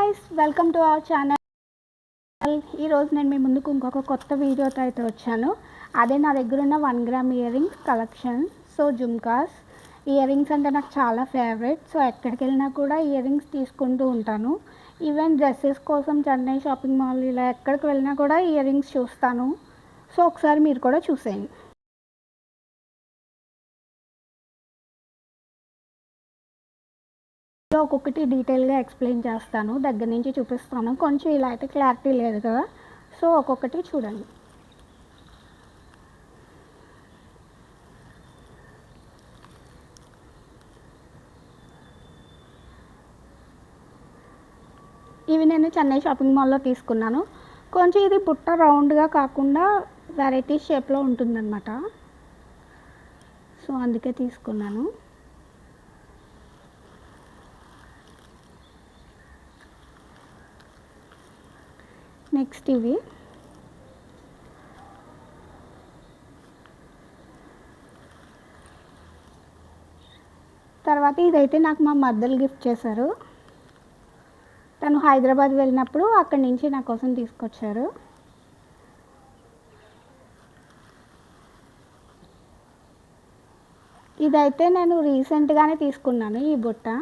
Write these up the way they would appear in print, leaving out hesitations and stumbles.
Guys, welcome to our channel. ఈరోజు నేను మీ ముందుకు ఇంకొక కొత్త వీడియోతో అయితే వచ్చాను. అదే నా దగ్గర ఉన్న 1 gram ear rings collection. So jhumkas ear rings అంటే నాకు చాలా ఫేవరెట్. సో ఎక్కడికి వెళ్ళినా కూడా ఇయర్ రింగ్స్ తీసుకుంటూ ఉంటాను. ఈవెన్ డ్రెస్సెస్ కోసం చెన్నై షాపింగ్ మాల్ ఇలా ఎక్కడికి వెళ్ళినా కూడా ఇయర్ రింగ్స్ చూస్తాను. సో ఒకసారి మీరు కూడా చూసేయండి. ఒక్కొక్కటి డీటెయిల్గా ఎక్స్ప్లెయిన్ చేస్తాను, దగ్గర నుంచి చూపిస్తాను. కొంచెం ఇలా అయితే క్లారిటీ లేదు కదా, సో ఒక్కొక్కటి చూడండి. ఇవి నేను చెన్నై షాపింగ్ మాల్లో తీసుకున్నాను. కొంచెం ఇది బుట్ట రౌండ్గా కాకుండా వెరైటీ షేప్లో ఉంటుందన్నమాట. సో అందుకే తీసుకున్నాను. నెక్స్ట్ ఇవి తర్వాత ఇదైతే నాకు మా మద్దలు గిఫ్ట్ చేశారు. తను హైదరాబాద్ వెళ్ళినప్పుడు అక్కడి నుంచి నా కోసం తీసుకొచ్చారు. ఇదైతే నేను రీసెంట్గానే తీసుకున్నాను. ఈ బుట్ట,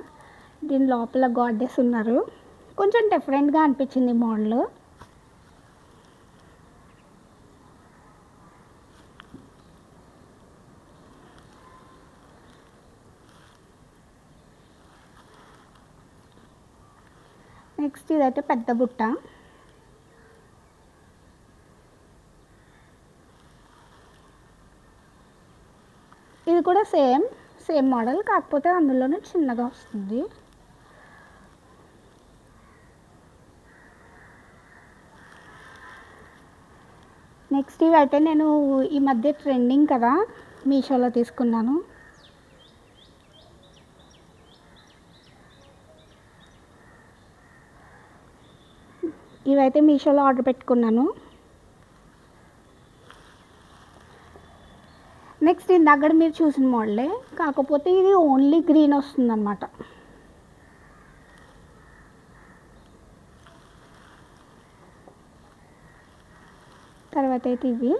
దీని లోపల గాడ్డెస్ ఉన్నారు. కొంచెం డిఫరెంట్గా అనిపించింది మోడల్. నెక్స్ట్ ఇదైతే పెద్ద బుట్ట. ఇది కూడా సేమ్ మోడల్, కాకపోతే అందులోనే చిన్నగా వస్తుంది. నెక్స్ట్ ఇవి అయితే నేను ఈ మధ్య ట్రెండింగ్ కదా, మీషోలో తీసుకున్నాను. ఇవైతే మీషోలో ఆర్డర్ పెట్టుకున్నాను. నెక్స్ట్ ఇందాక మీరు చూసిన మోడలే, కాకపోతే ఇది ఓన్లీ గ్రీన్ వస్తుందన్నమాట. తర్వాత అయితే ఇవి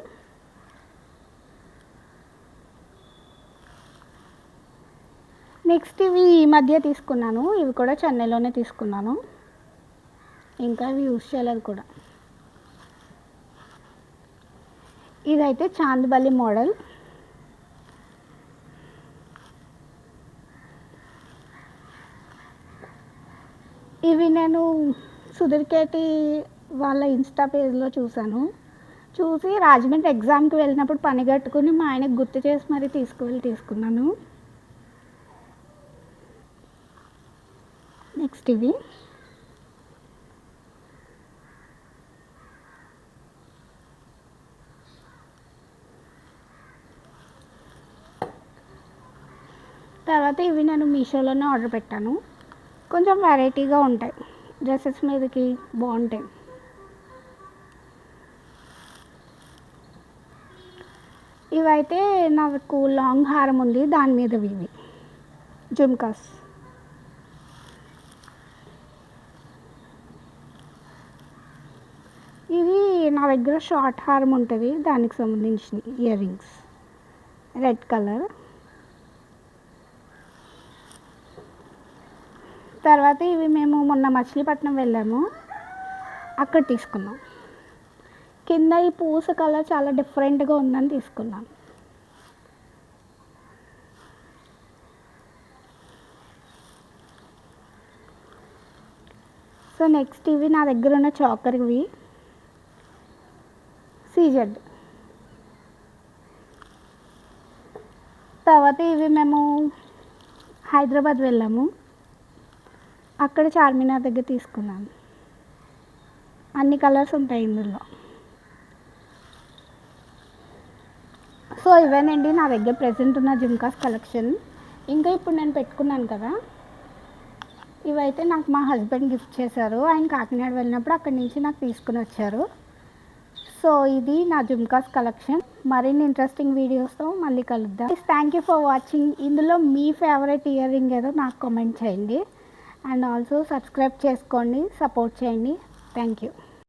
నెక్స్ట్ ఇవి ఈ మధ్య తీసుకున్నాను. ఇవి కూడా చెన్నైలోనే తీసుకున్నాను, ఇంకా ఇవి యూజ్ చేయలేదు కూడా. ఇదైతే చాందబలి మోడల్. ఇవి నేను సుధీర్కేటి వాళ్ళ ఇన్స్టా పేజ్లో చూసి రాజమండ్రి ఎగ్జామ్కి వెళ్ళినప్పుడు పని కట్టుకుని మా ఆయనకు గుర్తు చేసి మరీ తీసుకున్నాను. నెక్స్ట్ ఇవి తర్వాత ఇవి నేను మీషోలోనే ఆర్డర్ పెట్టాను. కొంచెం వెరైటీగా ఉంటాయి, డ్రెస్సెస్ మీదకి బాగుంటాయి. ఇవైతే నాకు లాంగ్ హారం ఉంది, దాని మీద ఇవి జుమ్కాస్. ఇవి నా దగ్గర షార్ట్ హారం ఉంటుంది, దానికి సంబంధించిన ఇయర్ రింగ్స్, రెడ్ కలర్. తర్వాత ఇవి మేము మొన్న మచిలీపట్నం వెళ్ళాము, అక్కడ తీసుకున్నాం. కింద ఈ పూస కలర్ చాలా డిఫరెంట్గా ఉందని తీసుకున్నాం. సో నెక్స్ట్ ఇవి నా దగ్గర ఉన్న చాకర్వి సీజెడ్. తర్వాత ఇవి మేము హైదరాబాద్ వెళ్ళాము, అక్కడ చార్మినార్ దగ్గర తీసుకున్నాను. అన్ని కలర్స్ ఉంటాయి ఇందులో. సో ఇవేనండి నా దగ్గర ప్రెజెంట్ ఉన్న జుమ్కాస్ కలెక్షన్. ఇంకా ఇప్పుడు నేను పెట్టుకున్నాను కదా, ఇవైతే నాకు మా హస్బెండ్ గిఫ్ట్ చేశారు. ఆయన కాకినాడ వెళ్ళినప్పుడు అక్కడి నుంచి నాకు తీసుకుని వచ్చారు. సో ఇది నా జుమ్కాస్ కలెక్షన్. మరిన్ని ఇంట్రెస్టింగ్ వీడియోస్తో మళ్ళీ కలుద్దాం. Thank you for watching. ఇందులో మీ ఫేవరెట్ ఇయర్ రింగ్ ఏదో నాకు కామెంట్ చేయండి. అండ్ ఆల్సో సబ్స్క్రైబ్ చేసుకోండి, సపోర్ట్ చేయండి. Thank you.